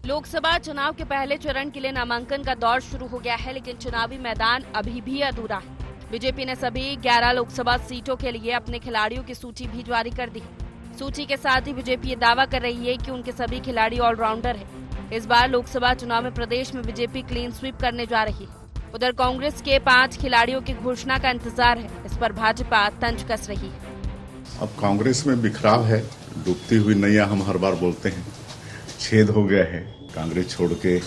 लोकसभा चुनाव के पहले चरण के लिए नामांकन का दौर शुरू हो गया है, लेकिन चुनावी मैदान अभी भी अधूरा है। बीजेपी ने सभी 11 लोकसभा सीटों के लिए अपने खिलाड़ियों की सूची भी जारी कर दी है। सूची के साथ ही बीजेपी ये दावा कर रही है कि उनके सभी खिलाड़ी ऑलराउंडर हैं। इस बार लोकसभा चुनाव में प्रदेश में बीजेपी क्लीन स्वीप करने जा रही है। उधर कांग्रेस के 5 खिलाड़ियों की घोषणा का इंतजार है। इस पर भाजपा तंज कस रही है। अब कांग्रेस में बिखराव है, डूबती हुई नैया हम हर बार बोलते हैं, छेद हो गया है, कांग्रेस छोड़ के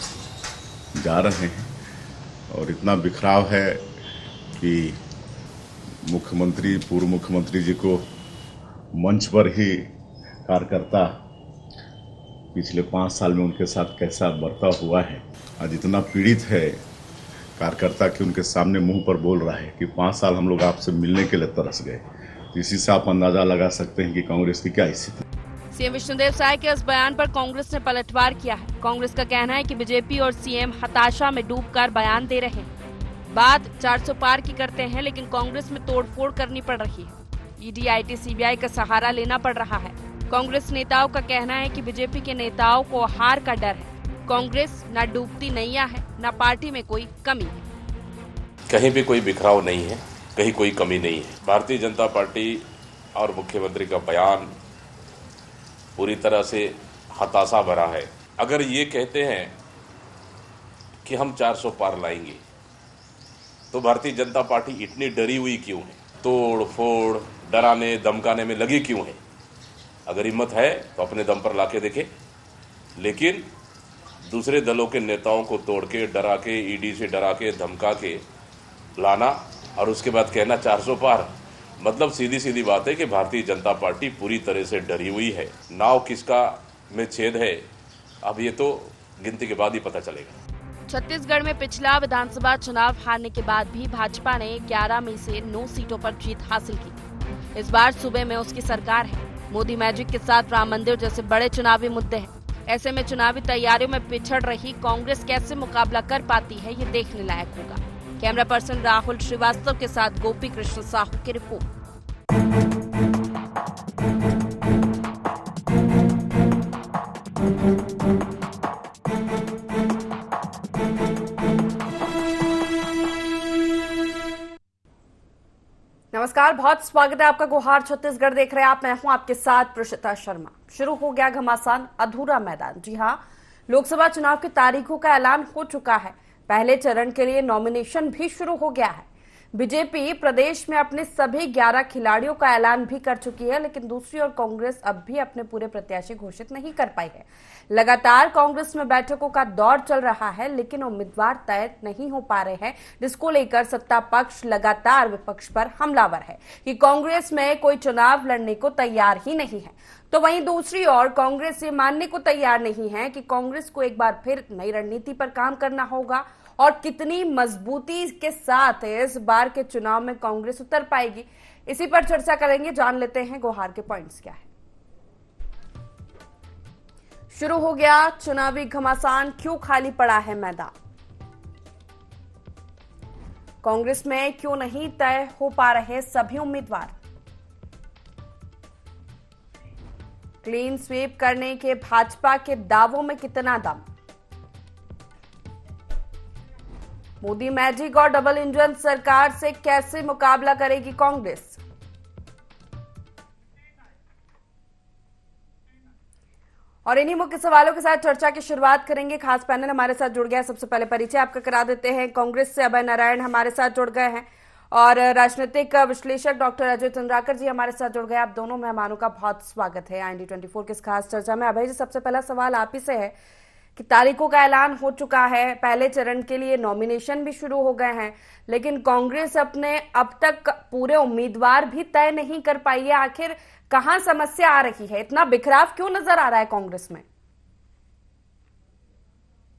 जा रहे हैं और इतना बिखराव है कि मुख्यमंत्री, पूर्व मुख्यमंत्री जी को मंच पर ही कार्यकर्ता पिछले 5 साल में उनके साथ कैसा बर्ताव हुआ है, आज इतना पीड़ित है कार्यकर्ता कि उनके सामने मुंह पर बोल रहा है कि 5 साल हम लोग आपसे मिलने के लिए तरस गए। तो इसी से आप अंदाजा लगा सकते हैं कि कांग्रेस की क्या स्थिति। सीएम विष्णुदेव साय के इस बयान पर कांग्रेस ने पलटवार किया है। कांग्रेस का कहना है कि बीजेपी और सीएम हताशा में डूबकर बयान दे रहे हैं। बात 400 पार की करते हैं, लेकिन कांग्रेस में तोड़फोड़ करनी पड़ रही है। ईडी, आईटी, सीबीआई का सहारा लेना पड़ रहा है। कांग्रेस नेताओं का कहना है कि बीजेपी के नेताओं को हार का डर है। कांग्रेस न डूबती नैया है, न पार्टी में कोई कमी है। कहीं भी कोई बिखराव नहीं है, कहीं कोई कमी नहीं है। भारतीय जनता पार्टी और मुख्यमंत्री का बयान पूरी तरह से हताशा भरा है। अगर ये कहते हैं कि हम 400 पार लाएंगे, तो भारतीय जनता पार्टी इतनी डरी हुई क्यों है? तोड़ फोड़, डराने धमकाने में लगी क्यों है? अगर हिम्मत है तो अपने दम पर लाके देखे, लेकिन दूसरे दलों के नेताओं को तोड़ के, डरा के, ईडी से डरा के, धमका के लाना और उसके बाद कहना 400 पार, मतलब सीधी सीधी बात है कि भारतीय जनता पार्टी पूरी तरह से डरी हुई है। नाव किसका में छेद है, अब ये तो गिनती के बाद ही पता चलेगा। छत्तीसगढ़ में पिछला विधानसभा चुनाव हारने के बाद भी भाजपा ने 11 में से 9 सीटों पर जीत हासिल की। इस बार सूबे में उसकी सरकार है। मोदी मैजिक के साथ राम मंदिर जैसे बड़े चुनावी मुद्दे हैं। ऐसे में चुनावी तैयारियों में पिछड़ रही कांग्रेस कैसे मुकाबला कर पाती है, ये देखने लायक होगा। कैमरा पर्सन राहुल श्रीवास्तव के साथ गोपी कृष्ण साहू की रिपोर्ट। नमस्कार, बहुत स्वागत है आपका गुहार छत्तीसगढ़ देख रहे हैं आप। मैं हूं आपके साथ प्रशिता शर्मा। शुरू हो गया घमासान, अधूरा मैदान। जी हां, लोकसभा चुनाव की तारीखों का ऐलान हो चुका है। पहले चरण के लिए नॉमिनेशन भी शुरू हो गया है। बीजेपी प्रदेश में अपने सभी 11 खिलाड़ियों का ऐलान भी कर चुकी है, लेकिन दूसरी ओर कांग्रेस अब भी अपने पूरे प्रत्याशी घोषित नहीं कर पाई है। लगातार कांग्रेस में बैठकों का दौर चल रहा है, लेकिन उम्मीदवार तय नहीं हो पा रहे हैं, जिसको लेकर सत्ता पक्ष लगातार विपक्ष पर हमलावर है कि कांग्रेस में कोई चुनाव लड़ने को तैयार ही नहीं है। तो वहीं दूसरी ओर कांग्रेस ये मानने को तैयार नहीं है कि कांग्रेस को एक बार फिर नई रणनीति पर काम करना होगा और कितनी मजबूती के साथ इस बार के चुनाव में कांग्रेस उतर पाएगी। इसी पर चर्चा करेंगे, जान लेते हैं गुहार के पॉइंट्स क्या है। शुरू हो गया चुनावी घमासान, क्यों खाली पड़ा है मैदान? कांग्रेस में क्यों नहीं तय हो पा रहे सभी उम्मीदवार? क्लीन स्वीप करने के भाजपा के दावों में कितना दम? मोदी मैजिक और डबल इंजन सरकार से कैसे मुकाबला करेगी कांग्रेस? और इन्हीं मुख्य सवालों के साथ चर्चा की शुरुआत करेंगे। खास पैनल हमारे साथ जुड़ गया है। सबसे पहले परिचय आपका करा देते हैं। कांग्रेस से अभय नारायण हमारे साथ जुड़ गए हैं और राजनीतिक विश्लेषक डॉक्टर अजय चंद्राकर जी हमारे साथ जुड़ गए। आप दोनों मेहमानों का बहुत स्वागत है IND24 की इस खास चर्चा में। अभय जी, सबसे पहला सवाल आप ही से है कि तारीखों का ऐलान हो चुका है, पहले चरण के लिए नॉमिनेशन भी शुरू हो गए हैं, लेकिन कांग्रेस अपने अब तक पूरे उम्मीदवार भी तय नहीं कर पाई है। आखिर कहां समस्या आ रही है? इतना बिखराव क्यों नजर आ रहा है कांग्रेस में?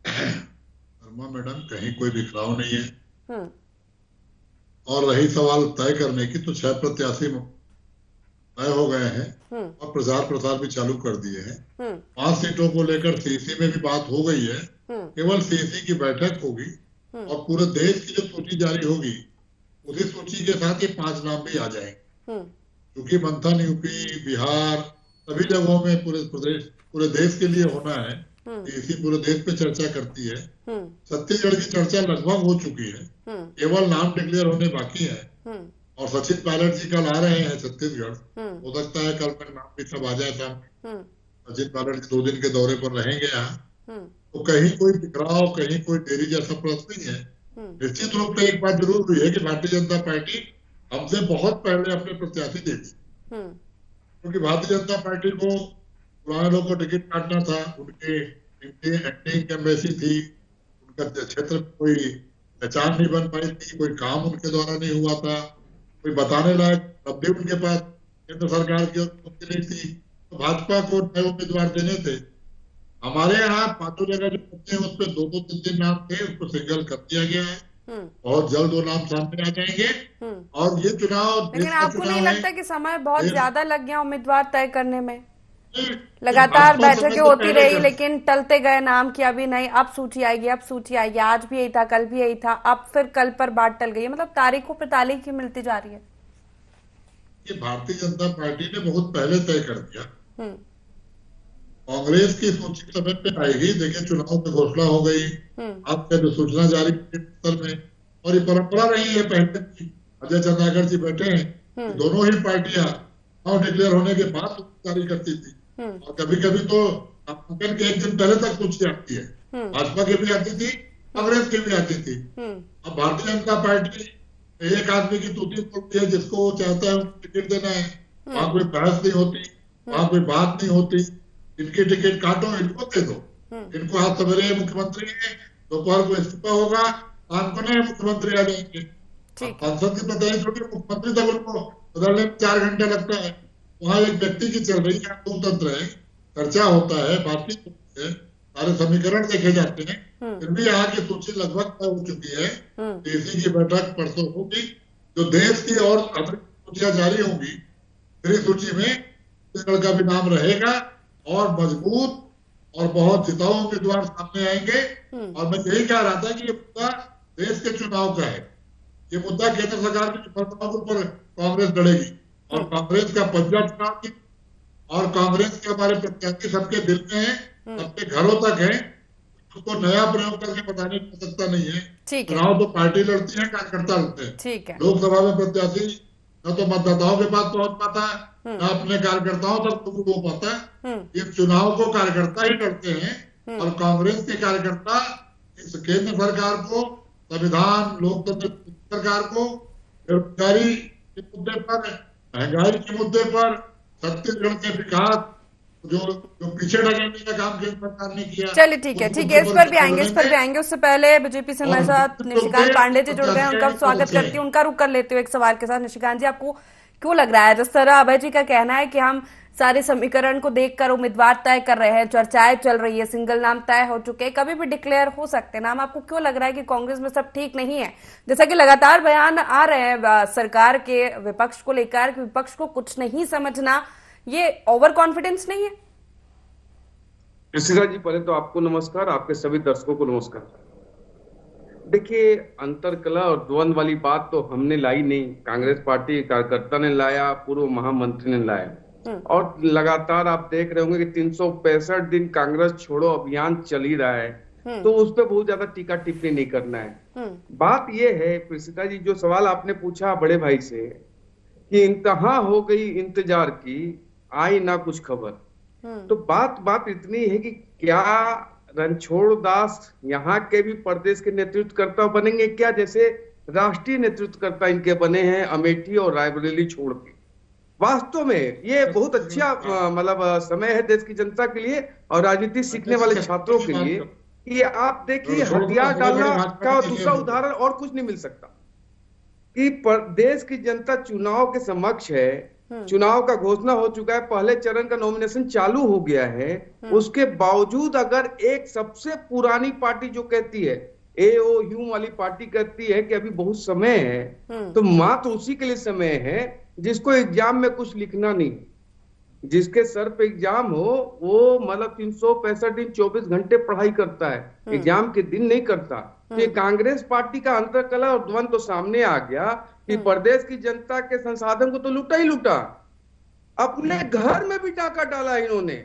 शर्मा मैडम, कहीं कोई बिखराव नहीं है। और रही सवाल तय करने की, तो 6 प्रत्याशी तय हो गए हैं और प्रचार प्रसार भी चालू कर दिए हैं। 5 सीटों को लेकर सीसी में भी बात हो गई है। केवल सीसी की बैठक होगी और पूरे देश की जो सूची जारी होगी उसी सूची के साथ ये 5 नाम भी आ जाएंगे, क्योंकि मंथन यूपी, बिहार, सभी जगहों में पूरे देश के लिए होना है। इसी पूरे देश पे चर्चा करती है। छत्तीसगढ़ की चर्चा लगभग हो चुकी है, केवल नाम डिक्लेयर होने बाकी है। और सचिन पायलट जी कल आ रहे हैं छत्तीसगढ़, हो सकता है कल तक नाम भी सब आ जाए था। सचिन पायलट जी 2 दिन के दौरे पर रहेंगे यहाँ, तो कहीं कोई बिखराव, कहीं कोई देरी जैसा प्रश्न नहीं है। निश्चित रूप से एक बात जरूर हुई है कि भारतीय जनता पार्टी हमसे बहुत पहले अपने प्रत्याशी दे दी, क्योंकि भारतीय जनता पार्टी को पुराने लोग को टिकट काटना था, उनके एक्टिंग एम्बेसी थी, उनका क्षेत्र में कोई पहचान नहीं बन पाई थी, कोई काम उनके द्वारा नहीं हुआ था, कोई बताने लायक तब भी उनके पास केंद्र सरकार की नहीं थी, तो भाजपा को नए उम्मीदवार देने थे। हमारे यहाँ 5 जगह जो होते हैं उसपे 2-2, 3-3 नाम थे, उसको सिंगल कर दिया गया है। बहुत जल्द 2 नाम सामने आ जाएंगे। और ये चुनाव, लेकिन आपको नहीं लगता कि समय बहुत ज्यादा लग गया उम्मीदवार तय करने में? लगातार बैठकें होती रही लेकिन टलते गए नाम कि अभी नहीं, अब सूची आएगी, अब सूची आएगी, आज भी यही था, कल भी यही था, अब फिर कल पर बात टल गई, मतलब तारीखों पर तारीख ही मिलती जा रही है। ये भारतीय जनता पार्टी ने बहुत पहले तय कर दिया। कांग्रेस की सूची समय पे आएगी, देखिए चुनाव की घोषणा हो गई, आपका जो सूचना जारी स्तर में, और ये परंपरा रही है पहले की। अजय चंद्राकर जी बैठे हैं, दोनों ही पार्टियां चुनाव डिक्लेयर होने के बाद जारी करती थी, और कभी कभी तो नामांकन के 1 दिन पहले तक सूची आती है। भाजपा की भी आती थी, कांग्रेस की भी आती थी। अब भारतीय जनता पार्टी एक आदमी की तूती बोलती है, जिसको वो चाहता है उनको टिकट देना है, वहां कोई बहस नहीं होती, वहां कोई बात नहीं होती। इनकी टिकट काटो, इनको दे दो, इनको आज सवेरे मुख्यमंत्री है, दोपहर को इस्तीफा होगा, शाम को नए मुख्यमंत्री आ जाएंगे। संसद की पता है, छोटी मुख्यमंत्री तक उनको बदलने में 4 घंटे लगता है। वहां एक व्यक्ति की चल रही है, लोकतंत्र है, चर्चा होता है, बातचीत होती है, सारे समीकरण देखे जाते हैं। फिर भी यहाँ की सूची लगभग तय हो चुकी है। डीसी की बैठक परसों होगी, जो देश की और अतिरिक्त सूचियां जारी होंगी, फिर सूची में छत्तीसगढ़ का भी नाम रहेगा और मजबूत और बहुत जिताऊ उम्मीदवार सामने आएंगे। और मैं यही कह रहा था कि ये मुद्दा देश के चुनाव का है, ये मुद्दा केंद्र सरकार की विफलताओं के ऊपर कांग्रेस लड़ेगी, और कांग्रेस का पंजा चुनाव की, और कांग्रेस के हमारे प्रत्याशी सबके दिल में है, सबके घरों तक है, उसको नया प्रयोग करके बताने की आवश्यकता नहीं है। चुनाव तो पार्टी लड़ती है, कार्यकर्ता लड़ते हैं। लोकसभा में प्रत्याशी न तो मतदाताओं के पास पहुंच पाता है, न अपने कार्यकर्ताओं तक हो पाता है। ये चुनाव को कार्यकर्ता ही लड़ते हैं, और कांग्रेस के कार्यकर्ता इस केंद्र सरकार को, संविधान, लोकतंत्र सरकार को, बेरोजगारी के मुद्दे पर, महंगाई के मुद्दे पर, छत्तीसगढ़ के विकास जो पीछे ढकेलने का काम केंद्र सरकार ने किया। चलिए ठीक है, इस पर भी आएंगे, उससे पहले बीजेपी से हमारे साथ निशिकांत पांडे जी जुड़ गए, उनका स्वागत करती हूँ। उनका रुख कर लेते हुए एक सवाल के साथ, निशिकांत जी, आपको क्यों लग रहा है, जिस तरह अभय जी का कहना है कि हम सारे समीकरण को देखकर उम्मीदवार तय कर रहे हैं, चर्चाएं चल रही है, सिंगल नाम तय हो चुके हैं, कभी भी डिक्लेयर हो सकते हैं नाम, आपको क्यों लग रहा है कि कांग्रेस में सब ठीक नहीं है? जैसा कि लगातार बयान आ रहे हैं सरकार के, विपक्ष को लेकर कि विपक्ष को कुछ नहीं समझना, ये ओवर कॉन्फिडेंस नहीं है? ऋषिका जी, पहले तो आपको नमस्कार, आपके सभी दर्शकों को नमस्कार। देखिए, अंतरकला और द्वंद वाली बात तो हमने लाई नहीं, कांग्रेस पार्टी कार्यकर्ता ने लाया, पूर्व महामंत्री ने लाया, और लगातार आप देख रहे होंगे कि 365 दिन कांग्रेस छोड़ो अभियान चल ही रहा है, तो उस पर बहुत ज्यादा टीका टिप्पणी नहीं करना है। बात यह है ऋषिका जी, जो सवाल आपने पूछा बड़े भाई से कि इंतहा हो गई इंतजार की, आई ना कुछ खबर, तो बात इतनी है कि क्या रणछोड़ दास यहाँ के भी प्रदेश के नेतृत्वकर्ता बनेंगे क्या, जैसे राष्ट्रीय नेतृत्वकर्ता इनके बने हैं अमेठी और रायबरेली छोड़ के? वास्तव में ये बहुत अच्छा मतलब समय है देश की जनता के लिए और राजनीति सीखने वाले छात्रों के लिए। ये आप देखिए, हथियार डालना का दूसरा उदाहरण और कुछ नहीं मिल सकता कि देश की जनता चुनाव के समक्ष है, चुनाव का घोषणा हो चुका है, पहले चरण का नॉमिनेशन चालू हो गया है, उसके बावजूद अगर एक सबसे पुरानी पार्टी जो कहती है, AOU वाली पार्टी कहती है कि अभी बहुत समय है, तो मात्र उसी के लिए समय है जिसको एग्जाम में कुछ लिखना नहीं, जिसके सर पे एग्जाम हो वो मतलब 365 दिन 24 घंटे पढ़ाई करता है, एग्जाम के दिन नहीं करता। कि कांग्रेस पार्टी का अंतर्कलह और द्वंद तो सामने आ गया कि प्रदेश की जनता के संसाधन को तो लूटा ही लूटा, अपने घर में भी डाका डाला इन्होंने।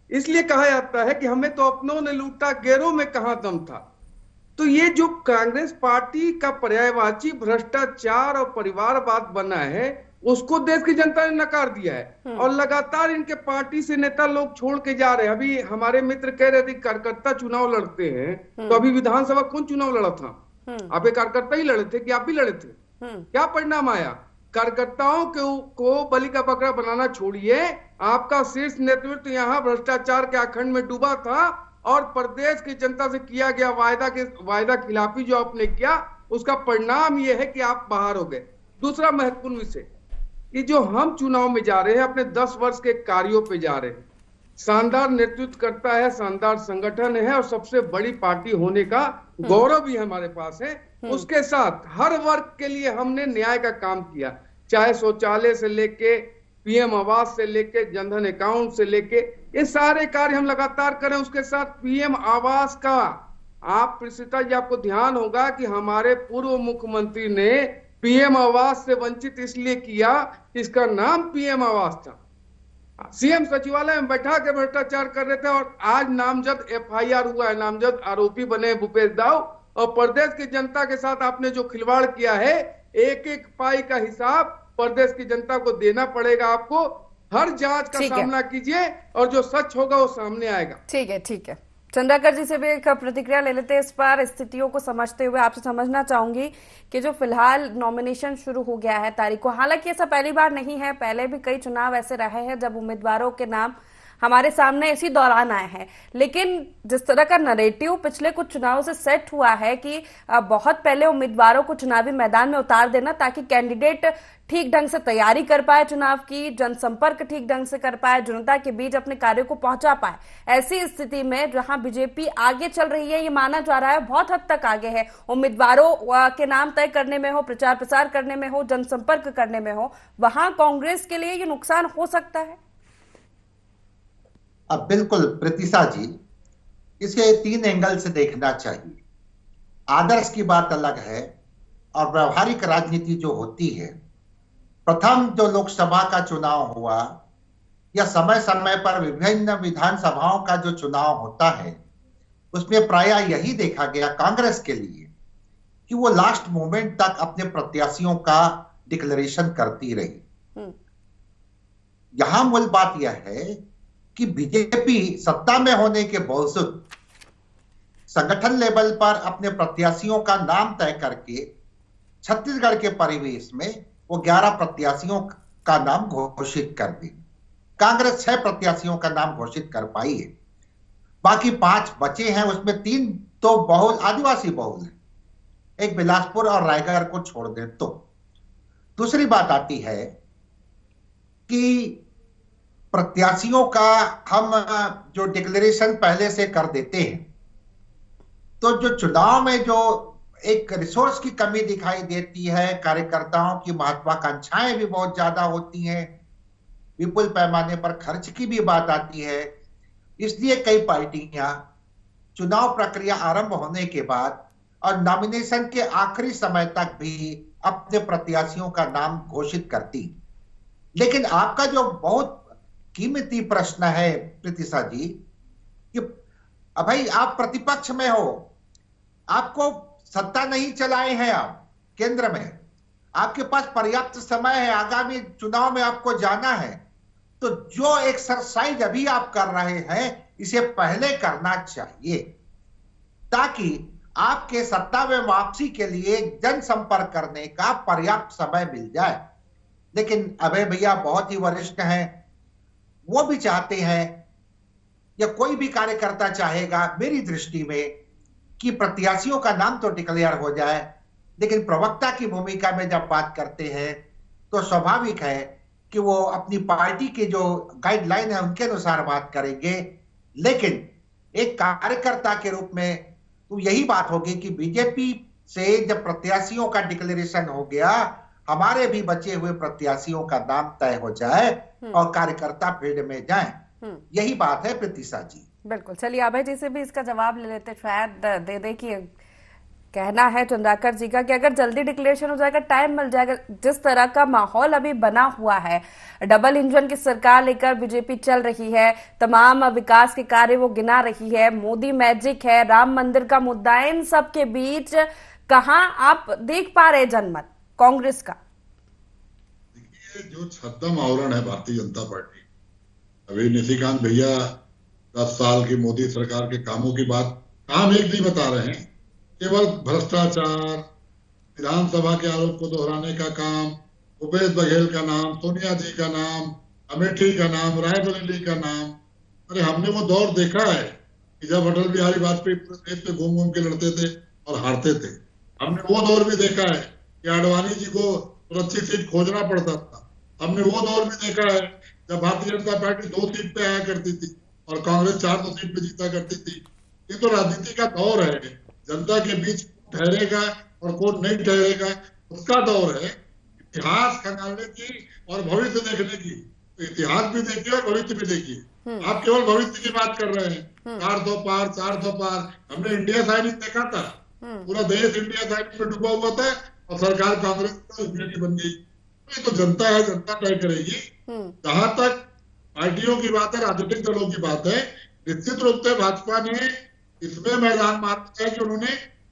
इसलिए कहा जाता है कि हमें तो अपनों ने लूटा, गैरों में कहां दम था। तो ये जो कांग्रेस पार्टी का पर्यायवाची भ्रष्टाचार और परिवारवाद बना है, उसको देश की जनता ने नकार दिया है और लगातार इनके पार्टी से नेता लोग छोड़ के जा रहे हैं। अभी हमारे मित्र कह रहे थे कार्यकर्ता चुनाव लड़ते हैं, तो अभी विधानसभा कौन चुनाव लड़ा था? आप एक कार्यकर्ता ही लड़े थे कि आप भी लड़े थे? क्या परिणाम आया? कार्यकर्ताओं को बलि का बकरा बनाना छोड़िए, आपका शीर्ष नेतृत्व यहाँ भ्रष्टाचार के अखंड में डूबा था और प्रदेश की जनता से किया गया वायदा खिलाफी जो आपने किया, उसका परिणाम यह है कि आप बाहर हो गए। दूसरा महत्वपूर्ण विषय, कि जो हम चुनाव में जा रहे हैं, अपने 10 वर्ष के कार्यों पे जा रहे हैं। शानदार नेतृत्व करता है, शानदार संगठन है और सबसे बड़ी पार्टी होने का गौरव भी हमारे पास है। उसके साथ हर वर्ग के लिए हमने न्याय का काम किया, चाहे शौचालय से लेके पीएम आवास से लेके जनधन अकाउंट से लेके ये सारे कार्य हम लगातार करें। उसके साथ पीएम आवास का, आप प्रिसिता जी आपको ध्यान होगा कि हमारे पूर्व मुख्यमंत्री ने पीएम आवास से वंचित इसलिए किया, इसका नाम पीएम आवास था। सीएम सचिवालय में बैठा के भ्रष्टाचार कर रहे थे और आज नामजद एफआईआर हुआ है, नामजद आरोपी बने भूपेश दाऊ। और प्रदेश की जनता के साथ आपने जो खिलवाड़ किया है, एक एक पाई का हिसाब प्रदेश की जनता को देना पड़ेगा। आपको हर जांच का सामना कीजिए और जो सच होगा वो सामने आएगा। ठीक है, ठीक है। चंद्राकर जी से भी एक प्रतिक्रिया ले लेते हैं इस पर। स्थितियों को समझते हुए आपसे समझना चाहूंगी कि जो फिलहाल नॉमिनेशन शुरू हो गया है तारीख को, हालांकि ऐसा पहली बार नहीं है, पहले भी कई चुनाव ऐसे रहे हैं जब उम्मीदवारों के नाम हमारे सामने इसी दौरान आए हैं। लेकिन जिस तरह का नरेटिव पिछले कुछ चुनावों से सेट हुआ है कि बहुत पहले उम्मीदवारों को चुनावी मैदान में उतार देना ताकि कैंडिडेट ठीक ढंग से तैयारी कर पाए चुनाव की, जनसंपर्क ठीक ढंग से कर पाए, जनता के बीच अपने कार्यों को पहुंचा पाए। ऐसी स्थिति में जहां बीजेपी आगे चल रही है, ये माना जा रहा है बहुत हद तक आगे है, उम्मीदवारों के नाम तय करने में हो, प्रचार प्रसार करने में हो, जनसंपर्क करने में हो, वहां कांग्रेस के लिए ये नुकसान हो सकता है। अब बिल्कुल प्रीतिशा जी, इसे 3 एंगल से देखना चाहिए। आदर्श की बात अलग है और व्यवहारिक राजनीति जो होती है, प्रथम जो लोकसभा का चुनाव हुआ या समय समय पर विभिन्न विधानसभाओं का जो चुनाव होता है, उसमें प्रायः यही देखा गया कांग्रेस के लिए कि वो लास्ट मोमेंट तक अपने प्रत्याशियों का डिक्लेरेशन करती रही। यहां मूल बात यह है कि बीजेपी सत्ता में होने के बावजूद संगठन लेवल पर अपने प्रत्याशियों का नाम तय करके छत्तीसगढ़ के परिवेश में वो 11 प्रत्याशियों का नाम घोषित कर दी। कांग्रेस 6 प्रत्याशियों का नाम घोषित कर पाई है, बाकी 5 बचे हैं, उसमें 3 तो बहुल आदिवासी बहुल है, एक बिलासपुर और रायगढ़ को छोड़ दें तो। दूसरी बात आती है कि प्रत्याशियों का हम जो डिक्लेरेशन पहले से कर देते हैं, तो जो चुनाव में जो एक रिसोर्स की कमी दिखाई देती है, कार्यकर्ताओं की महत्वाकांक्षाएं भी बहुत ज्यादा होती हैं, विपुल पैमाने पर खर्च की भी बात आती है। इसलिए कई पार्टियां चुनाव प्रक्रिया आरंभ होने के बाद और नॉमिनेशन के आखिरी समय तक भी अपने प्रत्याशियों का नाम घोषित करती। लेकिन आपका जो बहुत कीमती प्रश्न है प्रीतिशा जी कि भाई आप प्रतिपक्ष में हो, आपको सत्ता नहीं चलाए हैं, आप केंद्र में, आपके पास पर्याप्त समय है, आगामी चुनाव में आपको जाना है, तो जो एक्सरसाइज अभी आप कर रहे हैं इसे पहले करना चाहिए ताकि आपके सत्ता में वापसी के लिए जनसंपर्क करने का पर्याप्त समय मिल जाए। लेकिन अभय भैया बहुत ही वरिष्ठ हैं, वो भी चाहते हैं या कोई भी कार्यकर्ता चाहेगा मेरी दृष्टि में कि प्रत्याशियों का नाम तो डिक्लेयर हो जाए, लेकिन प्रवक्ता की भूमिका में जब बात करते हैं तो स्वाभाविक है कि वो अपनी पार्टी के जो गाइडलाइन है उनके अनुसार बात करेंगे। लेकिन एक कार्यकर्ता के रूप में तो यही बात होगी कि बीजेपी से जब प्रत्याशियों का डिक्लेरेशन हो गया, हमारे भी बचे हुए प्रत्याशियों का नाम तय हो जाए और कार्यकर्ता फील्ड में जाएं। यही बात है प्रीतिशा जी। बिल्कुल। चलिए अभय जी से भी इसका जवाब ले लेते, शायद दे कि कहना है चंद्राकर जी का कि अगर जल्दी डिक्लेरेशन हो जाएगा, टाइम मिल जाएगा। जिस तरह का माहौल अभी बना हुआ है, डबल इंजन की सरकार लेकर बीजेपी चल रही है, तमाम विकास के कार्य वो गिना रही है, मोदी मैजिक है, राम मंदिर का मुद्दा है, इन सब के बीच कहां आप देख पा रहे जनमत कांग्रेस का? देखिए, जो छद्म आवरण है भारतीय जनता पार्टी, अभी निशिकांत भैया 10 साल की मोदी सरकार के कामों की बात, काम एक नहीं बता रहे हैं, केवल भ्रष्टाचार, विधानसभा के आरोप को दोहराने का काम, भूपेश बघेल का नाम, सोनिया जी का नाम, अमेठी का नाम, रायबरेली का नाम। अरे हमने वो दौर देखा है कि जब अटल बिहारी वाजपेयी पूरे देश में घूम घूम के लड़ते थे और हारते थे। हमने वो दौर भी देखा है कि आडवाणी जी को सुरक्षित सीट खोजना पड़ता था। हमने वो दौर भी देखा है जब भारतीय जनता पार्टी 2 सीट पे आया करती थी और कांग्रेस 4 सीट पे जीता करती थी। ये तो राजनीति का दौर है, जनता के बीच ठहरेगा और कौन नहीं ठहरेगा उसका दौर है। इतिहास खंगालने की और भविष्य देखने की, तो इतिहास भी देखिए और भविष्य भी देखिए। आप केवल भविष्य की बात कर रहे हैं, 400 पार 400 पार। हमने इंडिया साइनिंग देखा था, पूरा देश इंडिया साइनिंग में डूबा हुआ था और सरकार कांग्रेस की बन गई। ये तो जनता है, जनता तय करेगी। जहां तक पार्टियों की बात है, राजनीतिक दलों की बात है, निश्चित रूप से भाजपा ने इसमें मैदान मारा है कि उन्होंने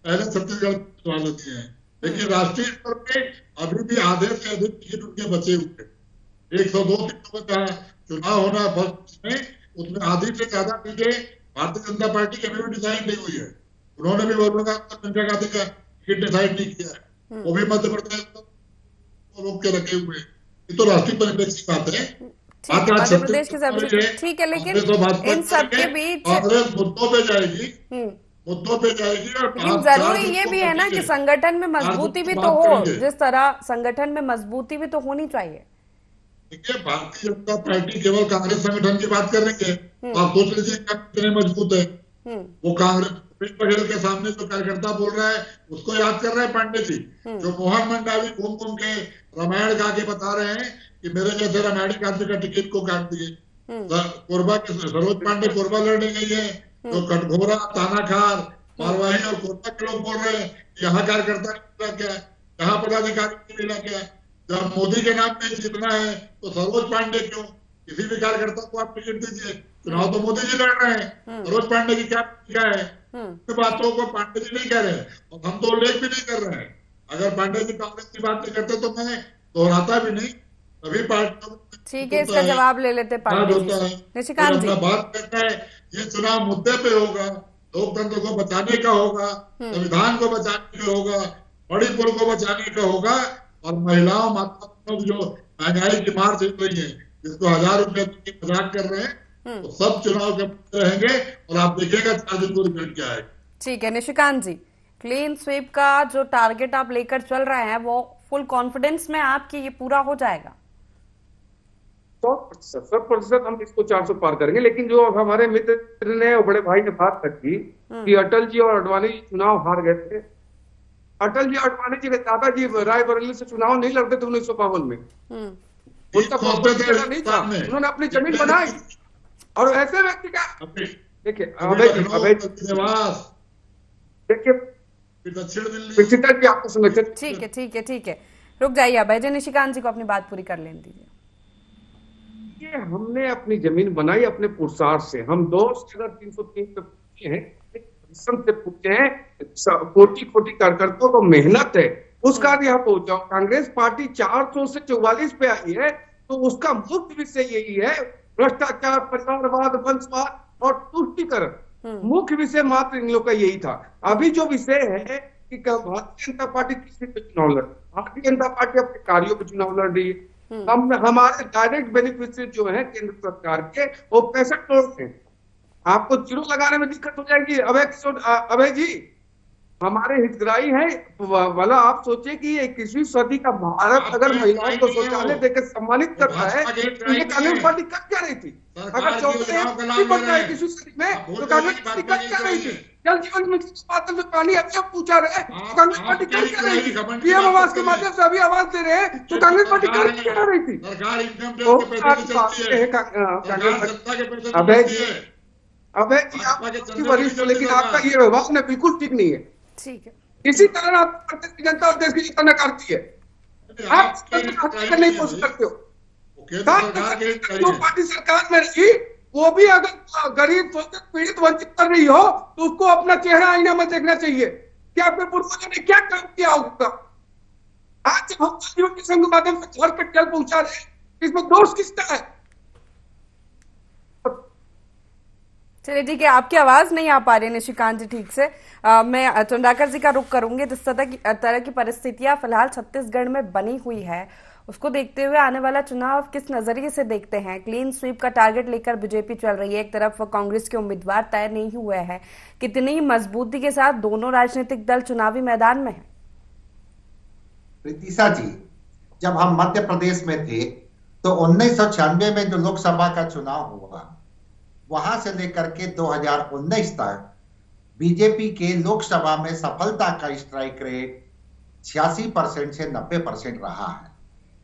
पहले छत्तीसगढ़ चुनाव दिए हैं, लेकिन राष्ट्रीय स्तर पे अभी भी आधे से अधिक सीट उनके बचे हुए। 102 सीटों का चुनाव होना फर्स्ट में, उसमें आधी से ज्यादा सीटें भारतीय जनता पार्टी की अभी भी डिसाइड नहीं हुई है। उन्होंने भी बोला संजय गांधी का टिकट डिसाइड नहीं किया है, वो भी मध्य प्रदेश को रोक के रखे हुए। ये तो राष्ट्रीय परिप्रेक्ष्य की बात है। मध्य प्रदेश के सब ठीक है, लेकिन इन सब के बीच कांग्रेस मुद्दों पे जाएगी और लेकिन जरूरी ये भी है ना कि संगठन में मजबूती भी तो हो, जिस तरह संगठन में मजबूती भी तो होनी चाहिए। देखिए, भारतीय जनता पार्टी केवल कांग्रेस संगठन की बात कर रही है, आप सोच लीजिए कितने मजबूत है वो। कांग्रेस पटेल के सामने जो कार्यकर्ता बोल रहा है उसको याद कर रहे हैं पांडे जी, जो मोहन मंडावी घूम घूम के रामायण गा के बता रहे हैं कि मेरे जैसे रामायण आदमी का टिकट को काट दिए। कोरबा के सरोज पांडे कोरबा लड़ने गई है, तो कटघोरा, तानाखार, मारवाही और कोरबा के लोग बोल रहे हैं यहाँ कार्यकर्ता नहीं मिला क्या, यहाँ पदाधिकारी नहीं मिला क्या। जब मोदी के नाम पे जीतना है तो सरोज पांडे क्यों, किसी भी कार्यकर्ता को आप टिकट दीजिए। चुनाव तो मोदी जी लड़ रहे हैं, सरोज पांडे की क्या भूमिका है, बातों को पांडे जी नहीं कह रहे हैं और हम तो उल्लेख भी नहीं कर रहे हैं। अगर पांडे जी कांग्रेस की बात नहीं करते तो मैं दोहराता भी नहीं। सभी पार्टियों ठीक है, इसका जवाब ले लेते पांडे जी। निशिकांत जी, बात करता है ये चुनाव मुद्दे पे होगा, लोकतंत्र को बचाने का होगा, संविधान को बचाने का होगा, मणिपुर को बचाने का होगा और महिलाओं माताओं की जो महंगाई की मार चल रही है, जिसको 1000 रुपए की मजाक कर रहे हैं, तो सब चुनाव के रहेंगे और आप देखिएगा 4 दिन को रिजल्ट क्या है। ठीक है निशिकांत जी, क्लीन स्वीप का जो टारगेट आप लेकर चल रहे हैं वो फुल कॉन्फिडेंस में आपकी ये पूरा हो जाएगा? 100% हम इसको 400 पार करेंगे। लेकिन जो हमारे मित्र ने और बड़े भाई ने बात रखी कि अटल जी और अडवाणी चुनाव हार गए थे। अटल जी और अडवाणी जी के दादाजी रायबरेली से चुनाव नहीं लड़ते थे 1952 में। उनका प्रोफेसर नहीं था, उन्होंने अपनी जमीन बनाई और ऐसे व्यक्ति का देखिए देखिए आपको समझते। ठीक है रुक जाइए अभय जी, निशिकांत जी को अपनी बात पूरी कर लेने दीजिए। ये हमने अपनी जमीन बनाई अपने पुरुषार्थ से। हम दोस्त अगर 303 पे पूछे हैं, से पूछे हैं, कोटि कार्यकर्ताओं को मेहनत है उसका भी यहाँ पहुंचाओ। कांग्रेस पार्टी 400 से 44 पे आई है, तो उसका मुख्य विषय यही है भ्रष्टाचार, परिवारवाद, वंशवाद और तुष्टीकरण। मुख्य विषय मात्र इन लोग का यही था। अभी जो विषय है कि भारतीय जनता पार्टी किसी पे चुनाव लड़, भारतीय जनता पार्टी अपने कार्यों पे चुनाव लड़ रही है। हम हमारे डायरेक्ट बेनिफिशियरी जो है केंद्र सरकार के वो 65 करोड़ हैं। आपको जीरो लगाने में दिक्कत हो जाएगी। अभय जी हमारे हितग्राही हैं वाला, आप सोचिए कि 21वीं सदी का भारत अगर महिलाओं को शौचालय देकर सम्मानित करता है तो ये कांग्रेस पार्टी कब क्या रही थी? अगर 21वीं सदी में तो कांग्रेस पार्टी कब क्या रही थी? जल जीवन मिशन में पानी अभी अब पूछा रहे तो कांग्रेस पार्टी कर क्या रही थी? पीएम आवास के माध्यम से अभी आवाज दे रहे हैं तो कांग्रेस पार्टी कर क्या रही थी? अभय जी आप वरिष्ठ, लेकिन आपका ये व्यवहार बिल्कुल ठीक नहीं है। ठीक है इसी कारण आप प्रदेश की जनता और देश की जनता नकारती है। आप नहीं पहुंच सकते हो। जो पार्टी सरकार में रही वो भी अगर गरीब पीड़ित वंचित कर रही हो तो उसको अपना चेहरा आईना में देखना चाहिए कि आपके पूर्वजों ने क्या काम किया होगा। आज जब हम के संघ माध्यम से घर पर जल पहुंचा रहे इसमें दोष किसका है? चलिए ठीक है, आपकी आवाज नहीं आ पा रही निशिकांत जी ठीक से। मैं चंद्राकर जी का रुख करूंगी। जिस तरह की परिस्थितियां फिलहाल छत्तीसगढ़ में बनी हुई है उसको देखते हुए आने वाला चुनाव किस नजरिए से देखते हैं? क्लीन स्वीप का टारगेट लेकर बीजेपी चल रही है, एक तरफ कांग्रेस के उम्मीदवार तय नहीं हुए हैं। कितनी मजबूती के साथ दोनों राजनीतिक दल चुनावी मैदान में हैं? प्रीतिशा जी, जब हम मध्य प्रदेश में थे तो 1996 में जो लोकसभा का चुनाव हुआ वहां से लेकर के 2019 तक बीजेपी के लोकसभा में सफलता का स्ट्राइक रेट 86% से 90% रहा है।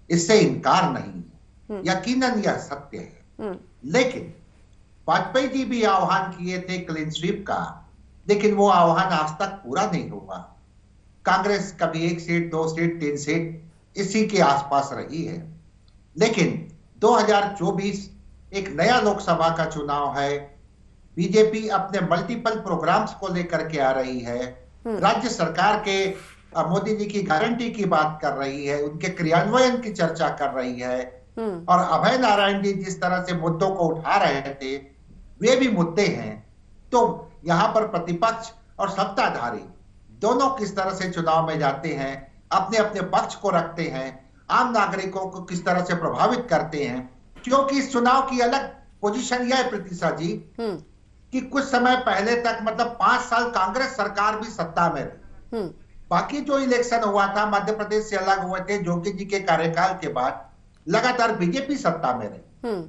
इससे इनकार नहीं है, यकीनन यह सत्य है। लेकिन वाजपेयी जी भी आह्वान किए थे क्लीन स्वीप का, लेकिन वो आह्वान आज तक पूरा नहीं हुआ। कांग्रेस कभी 1 सीट 2 सीट 3 सीट इसी के आसपास रही है। लेकिन 2024 एक नया लोकसभा का चुनाव है। बीजेपी अपने मल्टीपल प्रोग्राम्स को लेकर के आ रही है। राज्य सरकार के मोदी जी की गारंटी की बात कर रही है, उनके क्रियान्वयन की चर्चा कर रही है। और अभय नारायण जी जिस तरह से मुद्दों को उठा रहे थे वे भी मुद्दे हैं। तो यहाँ पर प्रतिपक्ष और सत्ताधारी दोनों किस तरह से चुनाव में जाते हैं, अपने अपने पक्ष को रखते हैं, आम नागरिकों को किस तरह से प्रभावित करते हैं। क्योंकि इस चुनाव की अलग पोजीशन यह है प्रीतिशा जी कि कुछ समय पहले तक मतलब 5 साल कांग्रेस सरकार भी सत्ता में रही। बाकी जो इलेक्शन हुआ था मध्य प्रदेश से अलग हुए थे, जोगी जी के कार्यकाल के बाद लगातार बीजेपी सत्ता में रही।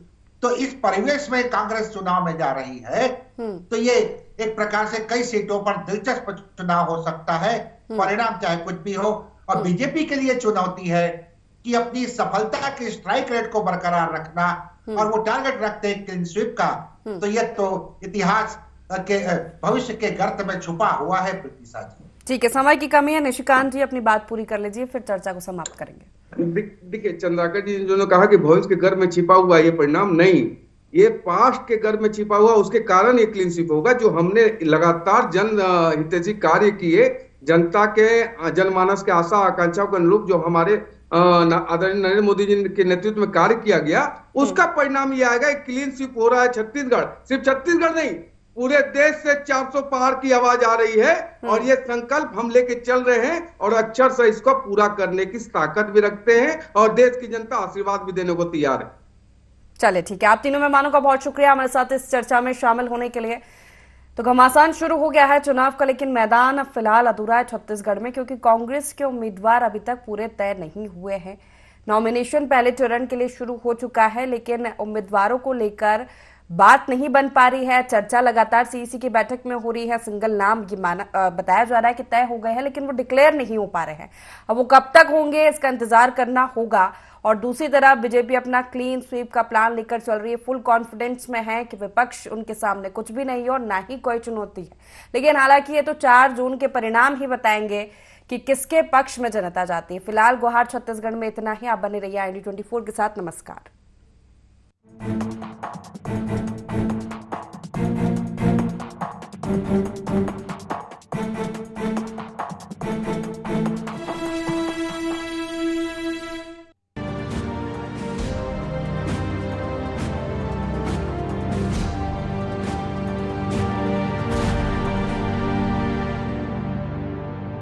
तो इस परिवेश में कांग्रेस चुनाव में जा रही है तो ये एक प्रकार से कई सीटों पर दिलचस्प चुनाव हो सकता है, परिणाम चाहे कुछ भी हो। और बीजेपी के लिए चुनौती है कि अपनी सफलता के स्ट्राइक रेट को बरकरार रखना और वो टारगेट रखते हैं क्लीन स्वीप का। तो यह तो इतिहास के भविष्य के गर्त में छुपा हुआ है प्रीतिशा जी। ठीक है, समय की कमी है। निशिकांत जी अपनी बात पूरी कर लीजिए, फिर चर्चा को समाप्त करेंगे। देखिए चंद्राकर जी जो कहा कि भविष्य के गर्भ में छिपा हुआ ये परिणाम नहीं, ये पास्ट के गर्भ में छिपा हुआ उसके कारण ये क्लीन स्वीप होगा। जो हमने लगातार जन हितैषी कार्य किए, जनता के जनमानस के आशा आकांक्षाओं के अनुरूप जो हमारे आदरणीय नरेंद्र मोदी जी के नेतृत्व में कार्य किया गया उसका परिणाम ये आएगा। क्लीन स्वीप हो रहा है छत्तीसगढ़, सिर्फ छत्तीसगढ़ नहीं पूरे देश से 400 पार की आवाज आ रही है और ये संकल्प हम लेके चल रहे हैं और अक्षर से इसको पूरा करने की ताकत भी रखते हैं और देश की जनता आशीर्वाद भी देने को तैयार है। चलिए ठीक है, आप तीनों मेहमानों का बहुत शुक्रिया हमारे साथ इस चर्चा में शामिल होने के लिए। तो घमासान शुरू हो गया है चुनाव का, लेकिन मैदान फिलहाल अधूरा है छत्तीसगढ़ में, क्योंकि कांग्रेस के उम्मीदवार अभी तक पूरे तय नहीं हुए हैं। नॉमिनेशन पहले चरण के लिए शुरू हो चुका है, लेकिन उम्मीदवारों को लेकर बात नहीं बन पा रही है। चर्चा लगातार सीईसी की बैठक में हो रही है। सिंगल नाम ये बताया जा रहा है कि तय हो गए हैं, लेकिन वो डिक्लेयर नहीं हो पा रहे हैं। अब वो कब तक होंगे इसका इंतजार करना होगा। और दूसरी तरफ बीजेपी अपना क्लीन स्वीप का प्लान लेकर चल रही है। फुल कॉन्फिडेंस में है कि विपक्ष उनके सामने कुछ भी नहीं है और ना ही कोई चुनौती है। लेकिन हालांकि ये तो 4 जून के परिणाम ही बताएंगे कि किसके पक्ष में जनता जाती है। फिलहाल गुहार छत्तीसगढ़ में इतना ही। आप बने रहिए IND 24 के साथ। नमस्कार।